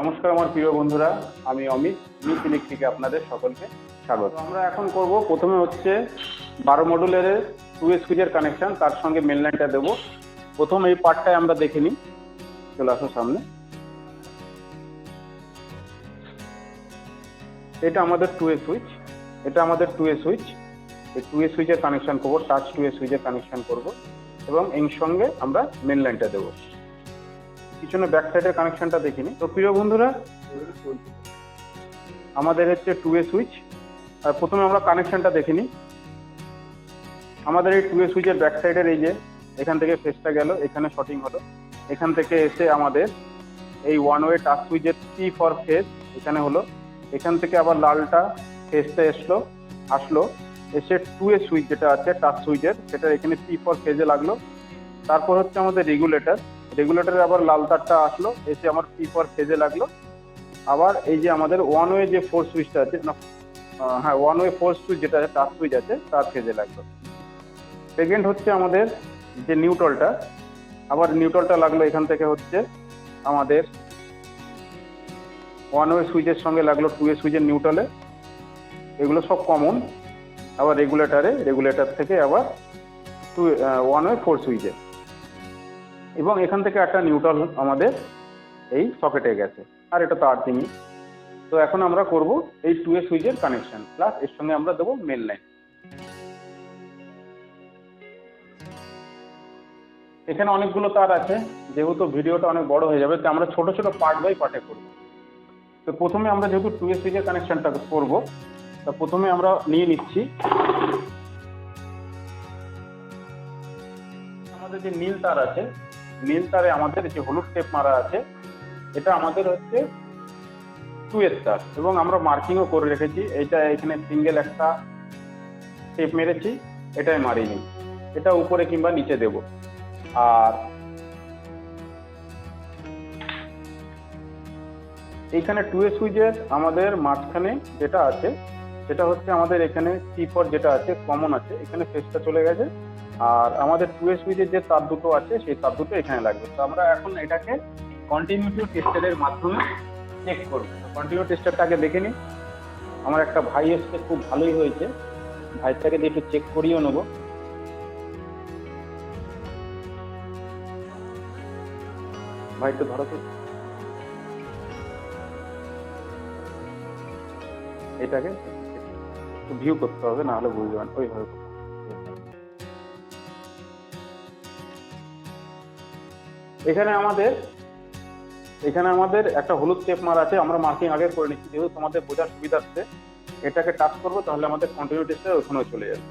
নমস্কার আমার প্রিয় বন্ধুরা, আমি অমিত মিস ইলেকট্রিকে আপনাদের সকলকে স্বাগত। আমরা এখন করব, প্রথমে হচ্ছে 12 মডুলের 2 সুইচের কানেকশন, তার সঙ্গে মেন লাইনটা দেবো। প্রথম এই পার্টটাই আমরা দেখে নিই। চলে আসো সামনে। এটা আমাদের 2 সুইচ, এটা আমাদের 2 সুইচ। এই 2 সুইচের কানেকশন করবো, টাচ 2 সুইচের কানেকশন করব এবং এর সঙ্গে আমরা মেন লাইনটা দেবো। পিছনে ব্যাক সাইডের কানেকশনটা দেখিনি। তো প্রিয় বন্ধুরা, আমাদের হচ্ছে 2 সুইচ। আর প্রথমে আমরা কানেকশনটা দেখে নিই। আমাদের এই 2 সুইচের ব্যাক সাইডের এই যে এখান থেকে ফেসটা গেল, এখানে শর্টিং হলো। এখান থেকে এসে আমাদের এই ওয়ান ওয়ে টাচ সুইচের পি ফর ফেস এখানে হলো। এখান থেকে আবার লালটা ফেসটা আসলো, এসে 2 সুইচ যেটা আছে টাচ সুইচের, সেটা এখানে পি ফর ফেজে লাগলো। তারপর হচ্ছে আমাদের রেগুলেটরের আবার লাল তারটা আসলো, এসে আমার পি ফর ফেজে লাগলো। আবার এই যে আমাদের ওয়ান ওয়ে যে 4 সুইচটা আছে, হ্যাঁ ওয়ান ওয়ে 4 সুইচ যেটা আছে টাচ সুইচ আছে, তার ফেজে লাগলো। সেকেন্ড হচ্ছে আমাদের যে নিউট্রালটা, আবার নিউট্রালটা লাগলো এখান থেকে হচ্ছে আমাদের ওয়ান ওয়ে সুইচের সঙ্গে লাগলো 2 সুইচের নিউট্রালে। এগুলো সব কমন। আবার রেগুলেটর থেকে আবার ওয়ান ওয়ে 4 সুইচে, এবং এখান থেকে একটা নিউট্রাল আমাদের এই সকেটে গেছে, আর এটা তো আর্থিংই। তো এখন আমরা করব এই 2 সুইচের কানেকশন, প্লাস এর সঙ্গে আমরা দেবো মেন লাইন। এখানে অনেকগুলো তার আছে, যেহেতু ভিডিওটা অনেক বড় হয়ে যাবে, তো আমরা ছোট ছোট পার্ট বাই পার্টে করব। তো প্রথমে আমরা যেহেতু 2 সুইচের কানেকশনটা করব, তা প্রথমে আমরা নিয়ে নিচ্ছি আমাদের যে নীল তার আছে। নীল তারে আমাদের যে হলুদ টেপ মারা আছে, এটা আমাদের হচ্ছে 2 তার, এবং আমরা মার্কিংও করে রেখেছি। এইটা এখানে সিঙ্গেল একটা টেপ মেরেছি, এটাই মারিনি, এটা উপরে কিংবা নিচে দেব। আর এইখানে 2 সুইচের আমাদের মাঝখানে যেটা আছে, সেটা হচ্ছে আমাদের এখানে সি ফর যেটা আছে কমন আছে, এখানে ফেসটা চলে গেছে। আর আমাদের 2 সুইচের যে তার দুটো আছে, সেই তার দুটো এখানে লাগবে। তো আমরা এখন এটাকে কন্টিনিউটি টেস্টারের মাধ্যমে চেক করবো। কন্টিনিউ টেস্টারটা আগে দেখে নিই। আমার একটা ভাই এসছে, খুব ভালোই হয়েছে, ভাইটাকে দিয়ে একটু চেক করিয়েও নেবো। ভাই তো ধরো তো, এটাকে একটু ভিউ করতে হবে, না হলে বুঝবেন ওইভাবে। এখানে আমাদের একটা হলুদ টেপ মারা আছে, আমরা মার্কিং আগে করে নিচ্ছি, যেহেতু তোমাদের বোঝার সুবিধার্থে এটাকে টাচ করবো, তাহলে আমাদের কন্টিনিউ টেস্টে ওখানেও চলে যাবে।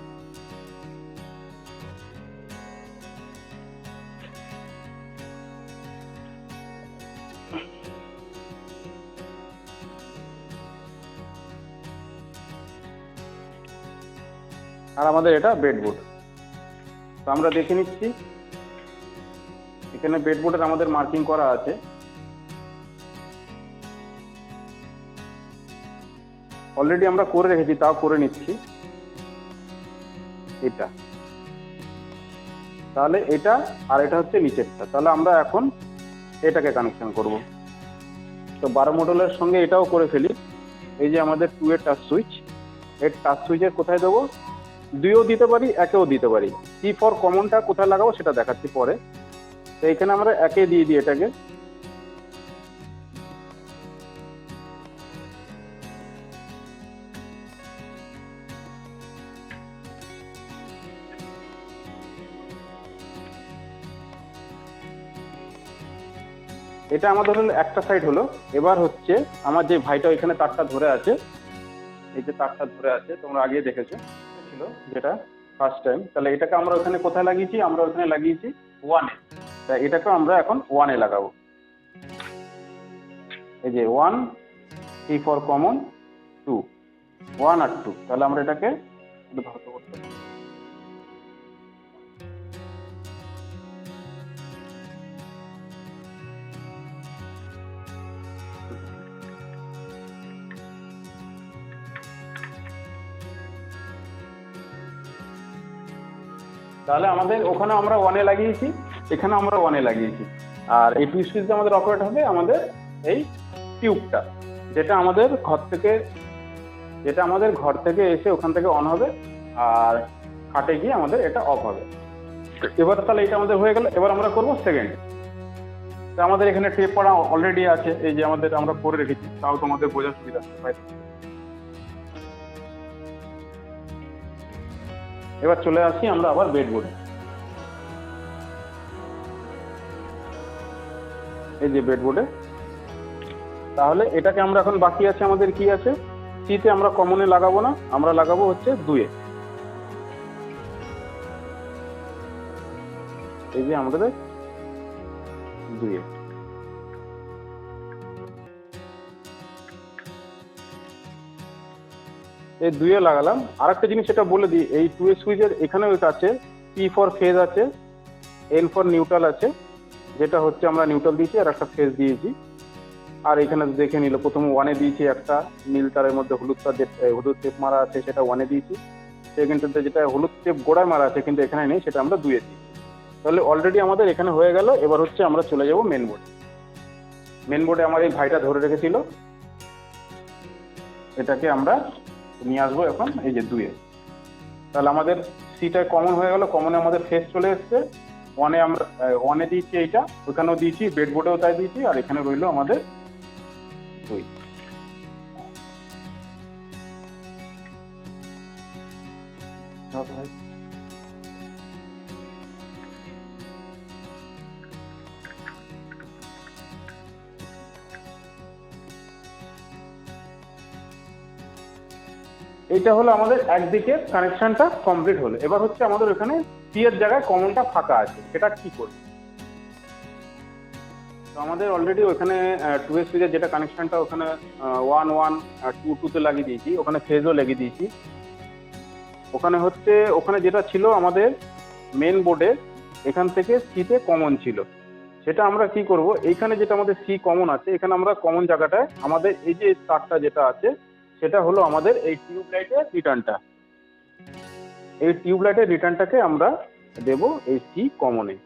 আর আমাদের এটা ব্রেডবোর্ড, তো আমরা দেখে নিচ্ছি। এখানে ব্রেডবোর্ডের আমাদের মার্কিং করা আছে। অলরেডি আমরা করে রেখেছি, তাও করে নিচ্ছি এটা। তাহলে এটা আর এটা হচ্ছে নিচেরটা, তাহলে আমরা এখন এটাকে কানেকশন করব। তো 12 মডেলের সঙ্গে এটাও করে ফেলি। এই যে আমাদের 2 এর টাচ সুইচ, এর টাচ সুইচের কোথায় দেবো, 2ও দিতে পারি, 1এও দিতে পারি। কি ফর কমনটা কোথায় লাগাবো সেটা দেখাচ্ছি পরে। তো এখানে আমরা 1এ দিয়ে দিই এটাকে। এটা আমাদের হলো একটা সাইড হলো। এবার হচ্ছে আমার যে ভাইটা এখানে তারটা ধরে আছে, এই যে তারটা ধরে আছে তোমরা আগে দেখেছো ছিল যেটা ফার্স্ট টাইম, তাহলে এটাকে আমরা ওখানে কোথায় লাগিয়েছি, আমরা ওখানে লাগিয়েছি 1-এ। তা এটাকে আমরা এখন 1-এ লাগাবো। এই যে 1, P ফর কমন, 2, 1 আর 2। তাহলে আমরা এটাকে একটু ধরতে করতে পারি। তাহলে আমাদের ওখানে আমরা 1-এ লাগিয়েছি, এখানে আমরা 1-এ লাগিয়েছি। আর এই 2 সুইচটা আমাদের অপারেট হবে আমাদের এই টিউবটা, যেটা আমাদের ঘর থেকে এসে ওখান থেকে অন হবে আর কাটে গিয়ে আমাদের এটা অফ হবে। এবার তাহলে এটা আমাদের হয়ে গেল। এবার আমরা করব সেকেন্ড। তো আমাদের এখানে টেপ করা অলরেডি আছে, এই যে আমরা করে রেখেছি, তাও তোমাদের বোঝার সুবিধা হয়। এবার চলে আসি আমরা আবার বেডবোর্ডে। এই যে বেডবোর্ডে, তাহলে এটাকে আমরা এখন বাকি আছে আমাদের কি আছে, সিতে আমরা কমনে লাগাবো না, আমরা লাগাবো হচ্ছে 2-এ। এই যে আমাদের 2-এ, এই 2-এ লাগালাম। আর একটা জিনিস এটা বলে দিই, এই 2-এ সুইচের এখানেও এটা আছে, পি ফর ফেজ আছে, এন ফর নিউট্রাল আছে, যেটা হচ্ছে আমরা নিউট্রাল দিয়েছি আর একটা ফেজ দিয়েছি। আর এখানে দেখে নিল, প্রথমে 1-এ দিয়েছি একটা নীল তারের মধ্যে হলুদ টেপ মারা আছে, সেটা 1-এ দিয়েছি। সেকেন্ডটাতে যেটা হলুদ টেপ গোড়ায় মারা আছে কিন্তু এখানে নেই, সেটা আমরা 2-এ দিয়েছি। তাহলে অলরেডি আমাদের এখানে হয়ে গেল। এবার হচ্ছে আমরা চলে যাব মেন বোর্ডে। মেন বোর্ডে আমার এই ভাইটা ধরে রেখেছিল, এটাকে আমরা নিয়ে আসবো এখন এই যে 2-এ। তাহলে আমাদের সিটা কমন হয়ে গেল, কমনে আমাদের ফেস চলে এসছে। 1-এ দিয়েছি এইটা, ওখানেও দিয়েছি, বেডবোর্ডেও তাই দিয়েছি, আর এখানে রইলো আমাদের 2। এইটা হলো আমাদের একদিকে কানেকশনটা কমপ্লিট হলো। এবার হচ্ছে আমাদের ওখানে সি এর জায়গায় কমনটা ফাঁকা আছে, সেটা কি করবে? তো আমাদের অলরেডি ওখানে 2-এ সুইচের যেটা কানেকশনটা ওখানে 1-1 2-2-তে লাগিয়ে দিয়েছি, ওখানে ফেজও লাগিয়ে দিয়েছি। ওখানে যেটা ছিল আমাদের মেন বোর্ডে, এখান থেকে সিতে কমন ছিল, সেটা আমরা কি করব, এইখানে যেটা আমাদের সি কমন আছে, এখানে আমরা কমন জায়গাটায় আমাদের এই যে তারটা যেটা আছে, সেটা হলো আমাদের এই টিউবলাইটের রিটার্নটা। এই টিউবলাইটের রিটার্নটাকে আমরা দেব এই সি কমনে।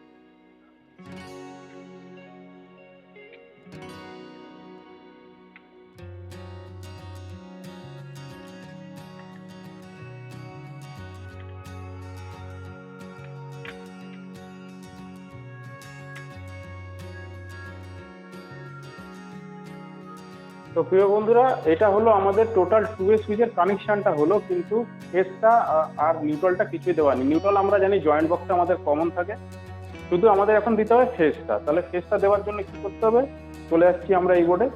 তো প্রিয় বন্ধুরা, এটা হলো আমাদের টোটাল 2-এ সুইচের কানেকশনটা হলো, কিন্তু ফেজটা আর নিউট্রালটা কিছুই দেওয়া নেই। নিউট্রাল আমরা জানি জয়েন্ট বক্সে আমাদের কমন থাকে, শুধু আমাদের এখন দিতে হবে ফেজটা। তাহলে ফেজটা দেওয়ার জন্য কি করতে হবে, চলে আসছি আমরা এই বোর্ডে।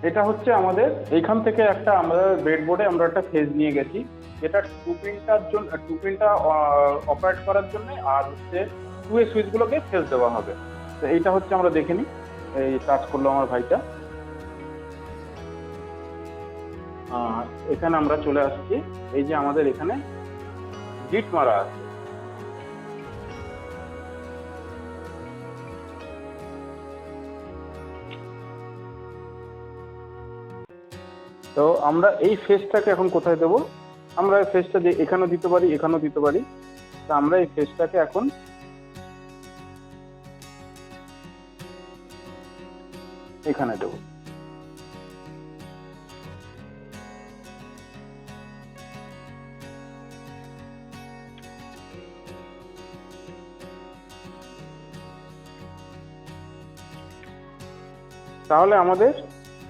এটা হচ্ছে আমাদের এইখান থেকে আমরা ব্রেডবোর্ডে আমরা একটা ফেজ নিয়ে গেছি, যেটা 2 পিনটা অপারেট করার জন্য, আর হচ্ছে 2-এ সুইচগুলোকে ফেজ দেওয়া হবে। তো এইটা হচ্ছে আমরা দেখে নিই। এই টাচ করলো আমার ভাইটা, এখানে আমরা চলে আসছি। এই যে আমাদের এখানে গিট মারা আছে, তো আমরা এই ফেজটাকে এখন কোথায় দেবো? আমরা এই ফেজটা এখানেও দিতে পারি, এখানেও দিতে পারি। তো আমরা এই ফেজটাকে এখন এখানে দেবো। তাহলে আমাদের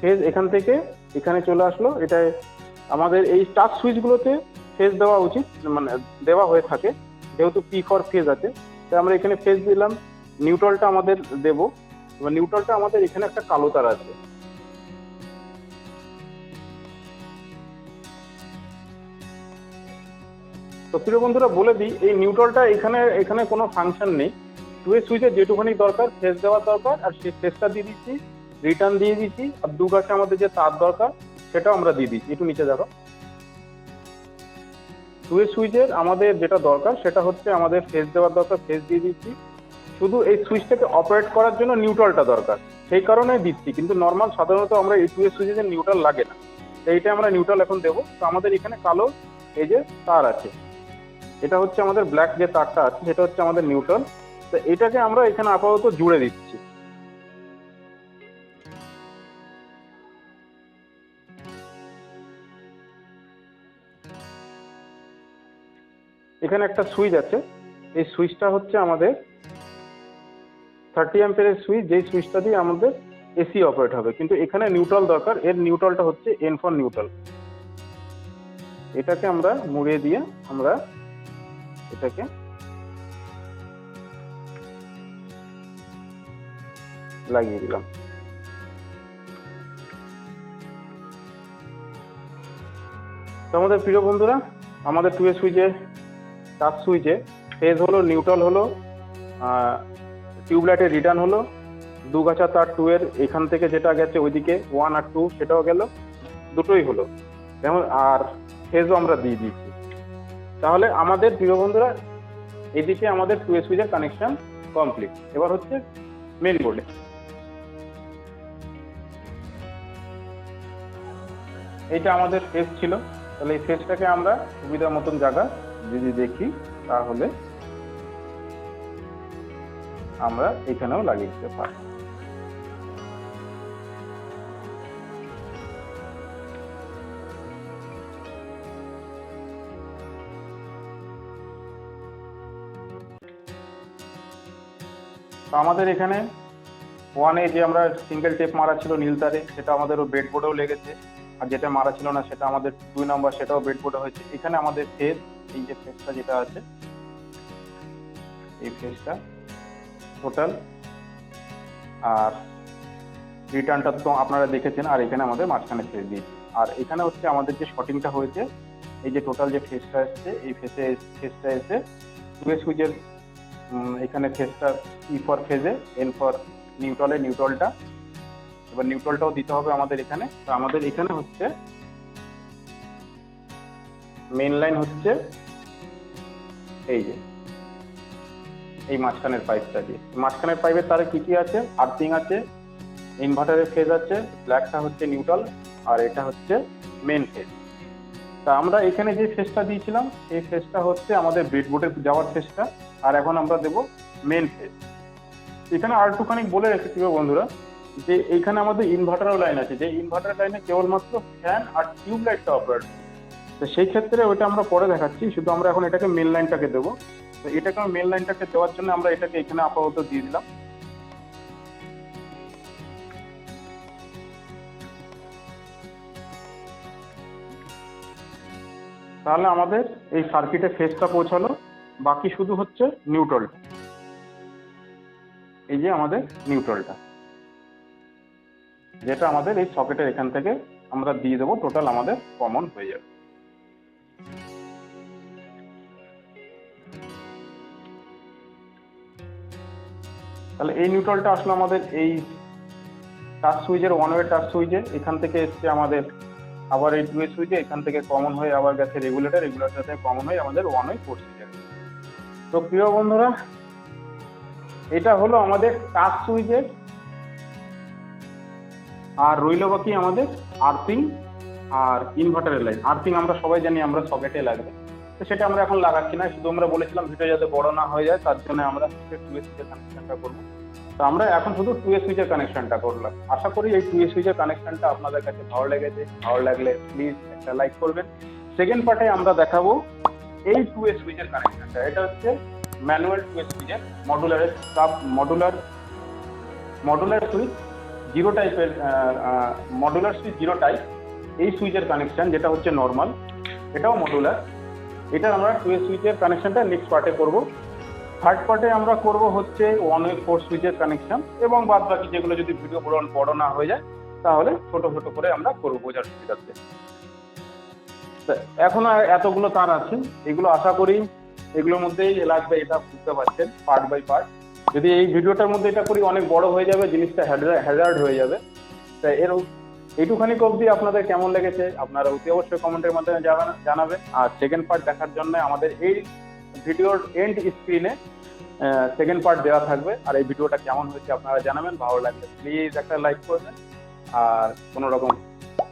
ফেজ এখান থেকে এখানে চলে আসলো। এটা আমাদের এই টাচ সুইচগুলোতে ফেজ দেওয়া উচিত, মানে দেওয়া হয়ে থাকে, যেহেতু পি ফর ফেজ আছে। তাই আমরা এখানে ফেজ দিলাম। নিউট্রালটা আমাদের দেব, এবার নিউট্রালটা আমাদের এখানে একটা কালো তার আছে। তো প্রিয় বন্ধুরা বলে দিই, এই নিউট্রালটা এখানে কোনো ফাংশন নেই। 2-এ সুইচের যেটুকুনি দরকার ফেজ দেওয়ার দরকার, আর সেই ফেজটা দিয়ে দিচ্ছি, রিটার্ন দিয়ে দিচ্ছি, আর দুপাশে আমাদের যে তার দরকার সেটাও আমরা দিয়ে দিচ্ছি। একটু নিচে দেখো, 2-এ সুইচের আমাদের যেটা দরকার সেটা হচ্ছে আমাদের ফেজ দেওয়ার দরকার, ফেজ দিয়ে দিচ্ছি। শুধু এই সুইচটাকে অপারেট করার জন্য নিউট্রালটা দরকার, সেই কারণে দিচ্ছি। কিন্তু নর্মাল সাধারণত আমরা এই 2-এ সুইচের নিউট্রাল লাগে না, এইটা আমরা নিউট্রাল এখন দেবো। তো আমাদের এখানে কালো এই যে তার আছে, এটা হচ্ছে আমাদের ব্ল্যাক যে তারটা আছে, সেটা হচ্ছে আমাদের নিউট্রাল। তো এটাকে আমরা এখানে আপাতত জুড়ে দিচ্ছি। এখানে একটা সুইচ আছে, এই সুইচটা হচ্ছে আমাদের 30 অ্যাম্পিয়ারের সুইচ, যেই সুইচটা দিয়ে আমাদের এসি অপারেট হবে, কিন্তু এখানে নিউট্রাল দরকার। এর নিউট্রালটা হচ্ছে এন ফর নিউট্রাল। এটাকে আমরা মুড়িয়ে দিয়ে আমরা এটাকে লাগিয়ে দিলাম। তো আমাদের প্রিয় বন্ধুরা, আমাদের 2A সুইচে, টাচ সুইচে ফেজ হলো, নিউট্রাল হলো, টিউবলাইটের রিটার্ন হলো, 2 গাছা তার 2 এর এখান থেকে যেটা গেছে ওইদিকে 1 আর 2 সেটাও গেল, দুটোই হলো যেমন, আর ফেজও আমরা দিয়ে দিয়েছি। তাহলে আমাদের প্রিয় বন্ধুরা এদিকে আমাদের 2A সুইচের কানেকশন কমপ্লিট। এবার হচ্ছে মেন বোর্ডে। এইটা আমাদের ফেজ ছিল, তাহলে এই ফেজটাকে আমরা সুবিধা মতন জায়গা যদি দেখি তাহলে আমরা এখানেও লাগিয়ে দিতে পারি। তো আমাদের এখানে 1-এ যে আমরা সিঙ্গেল টেপ মারা ছিল নীল তারে, সেটা আমাদের বেড বোর্ডেও লেগেছে, আর যেটা মারা ছিল না সেটা আমাদের 2 নম্বর, সেটাও বেড বোর্ডে হয়েছে। এখানে আমাদের ফেজ, এই যে ফেজটা যেটা আছে, এই ফেজটা টোটাল, আর রিটার্নটা তো আপনারা দেখেছেন, আর এখানে আমাদের মাঝখানে ফেজ দিয়েছি। আর এখানে হচ্ছে আমাদের যে শর্টিংটা হয়েছে, এই যে টোটাল যে ফেজটা এসছে, এই ফেজটা এসে 2A সুইচের এখানে ফেজটা ই ফর ফেজে, এন ফর নিউট্রালে নিউট্রালটা, এবার নিউট্রালটাও দিতে হবে আমাদের এখানে। তো আমাদের এখানে হচ্ছে মেইন লাইন হচ্ছে এই যে এই মাঝখানের পাইপটা দিয়ে, মাঝখানের পাইপের তারে কি কি আছে, আর্থিং আছে, ইনভার্টারের ফেজ আছে, ব্ল্যাকটা হচ্ছে নিউট্রাল, আর এটা হচ্ছে মেন ফেজ। তা আমরা এখানে যে ফেজটা দিয়েছিলাম এই ফেজটা হচ্ছে আমাদের ব্রেডবোর্ডে যাওয়ার ফেজটা, আর এখন আমরা দেব মেন ফেজ। এখানে আর একটুখানি বলে রেখেছি বন্ধুরা, যে এইখানে আমাদের ইনভার্টারও লাইন আছে, যে ইনভার্টার লাইনে কেবলমাত্র ফ্যান আর টিউব লাইটটা অপারেট, তো সেই ক্ষেত্রে ওইটা আমরা পরে দেখাচ্ছি। শুধু আমরা এখন এটাকে মেন লাইনটাকে দেবো। তো এটাকে মেন লাইনটাকে দেওয়ার জন্য আমরা এটাকে এখানে আপাতত দিয়ে দিলাম। তাহলে আমাদের এই সার্কিটে ফেজটা পৌঁছালো, বাকি শুধু হচ্ছে নিউট্রালটা। এই যে আমাদের নিউট্রালটা, যেটা আমাদের এই সকেটের এখান থেকে আমরা দিয়ে দেবো, টোটাল আমাদের কমন হয়ে যাবে। তাহলে এই নিউট্রালটা আসলে আমাদের এই টাচ সুইচের 1-ওয়ে টাচ সুইচে, এখান থেকে এসছে আমাদের আবার এই 2A সুইচে, এখান থেকে কমন হয়ে আবার গেছে রেগুলেটর থেকে কমন হয়ে আমাদের 1-ওয়ে পোর্ট সুইচে। তো প্রিয় বন্ধুরা, এটা হলো আমাদের টাচ সুইচের, আর রইল বাকি আমাদের আর্থিং আর ইনভার্টারের লাইন। আর্থিং আমরা সবাই জানি আমরা সকেটে লাগবে, তো সেটা আমরা এখন লাগাচ্ছি না, শুধু আমরা বলেছিলাম ভিডিও যাতে বড় না হয়ে যায় তার জন্য আমরা 2A সুইচের কানেকশনটা করবো। তো আমরা এখন শুধু 2A সুইচের কানেকশনটা করলাম। আশা করি এই 2A সুইচের কানেকশনটা আপনাদের কাছে ভালো লেগেছে। ভালো লাগলে প্লিজ একটা লাইক করবেন। সেকেন্ড পার্টে আমরা দেখাবো এই 2A সুইচের কানেকশনটা। এটা হচ্ছে ম্যানুয়াল 2A সুইচের মডুলার সুইচ, জিরো টাইপের মডুলার সুইচ, জিরো টাইপ। এই সুইচের কানেকশন যেটা হচ্ছে নর্মাল, এটাও মডুলার। এটা আমরা 2A সুইচের কানেকশনটা নেক্সট পার্টে করব। থার্ড পার্টে আমরা করব হচ্ছে 1-ওয়ে পোর্ট সুইচের কানেকশন, এবং বাদ বাকি যেগুলো যদি ভিডিও বড় না হয়ে যায় তাহলে ছোট ছোট করে আমরা করবো বোঝার সুবিধার্থে। এখন এতগুলো তার আছে, এগুলো আশা করি এগুলোর মধ্যেই লাগবে, এটা বুঝতে পারছেন পার্ট বাই পার্ট। যদি এই ভিডিওটার মধ্যে এটা করি অনেক বড় হয়ে যাবে, জিনিসটা হ্যাজার্ড হয়ে যাবে। তাই এইটুখানি অবধি আপনাদের কেমন লেগেছে আপনারা অতি অবশ্যই কমেন্টের মাধ্যমে জানাবেন। আর সেকেন্ড পার্ট দেখার জন্য আমাদের এই ভিডিওর এন্ড স্ক্রিনে সেকেন্ড পার্ট দেওয়া থাকবে। আর এই ভিডিওটা কেমন হয়েছে আপনারা জানাবেন। ভালো লাগলে প্লিজ একটা লাইক করবেন, আর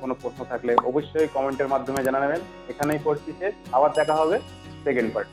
কোনো প্রশ্ন থাকলে অবশ্যই কমেন্টের মাধ্যমে জানাবেন। এখানেই করছি শেষ, আবার দেখা হবে সেকেন্ড পার্ট।